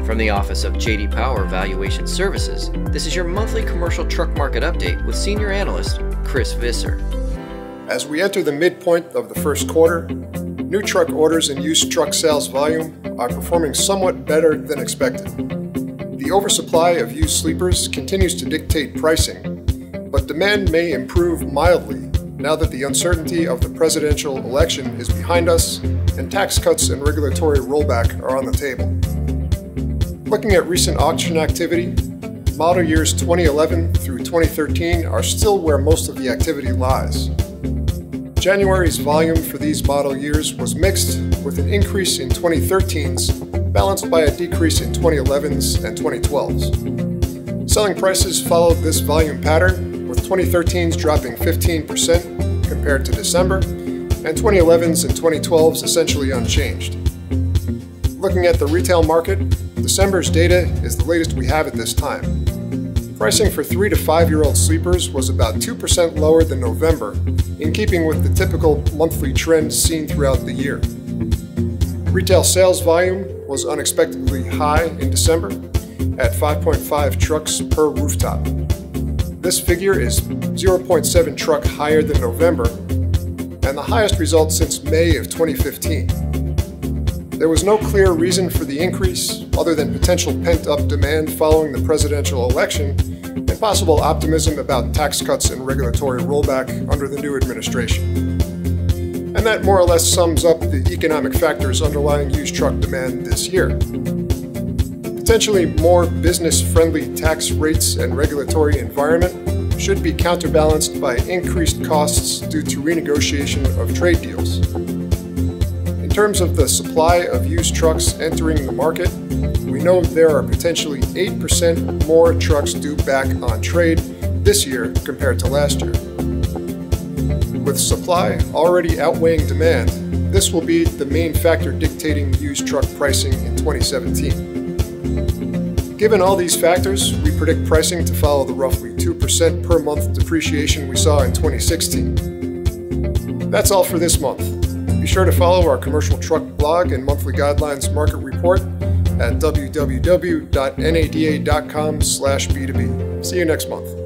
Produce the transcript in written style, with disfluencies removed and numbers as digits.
From the office of J.D. Power Valuation Services, this is your monthly commercial truck market update with senior analyst Chris Visser. As we enter the midpoint of the first quarter, new truck orders and used truck sales volume are performing somewhat better than expected. The oversupply of used sleepers continues to dictate pricing, but demand may improve mildly now that the uncertainty of the presidential election is behind us and tax cuts and regulatory rollback are on the table. Looking at recent auction activity, model years 2011 through 2013 are still where most of the activity lies. January's volume for these model years was mixed, with an increase in 2013s balanced by a decrease in 2011s and 2012s. Selling prices followed this volume pattern, with 2013s dropping 15% compared to December, and 2011s and 2012s essentially unchanged. Looking at the retail market, December's data is the latest we have at this time. Pricing for 3 to 5-year-old sleepers was about 2% lower than November, in keeping with the typical monthly trend seen throughout the year. Retail sales volume was unexpectedly high in December at 5.5 trucks per rooftop. This figure is 0.7 truck higher than November and the highest result since May of 2015. There was no clear reason for the increase other than potential pent-up demand following the presidential election and possible optimism about tax cuts and regulatory rollback under the new administration. And that more or less sums up the economic factors underlying used truck demand this year. Potentially more business-friendly tax rates and regulatory environment should be counterbalanced by increased costs due to renegotiation of trade deals. In terms of the supply of used trucks entering the market, we know there are potentially 8% more trucks due back on trade this year compared to last year. With supply already outweighing demand, this will be the main factor dictating used truck pricing in 2017. Given all these factors, we predict pricing to follow the roughly 2% per month depreciation we saw in 2016. That's all for this month. Be sure to follow our commercial truck blog and monthly guidelines market report at www.nada.com/B2B. See you next month.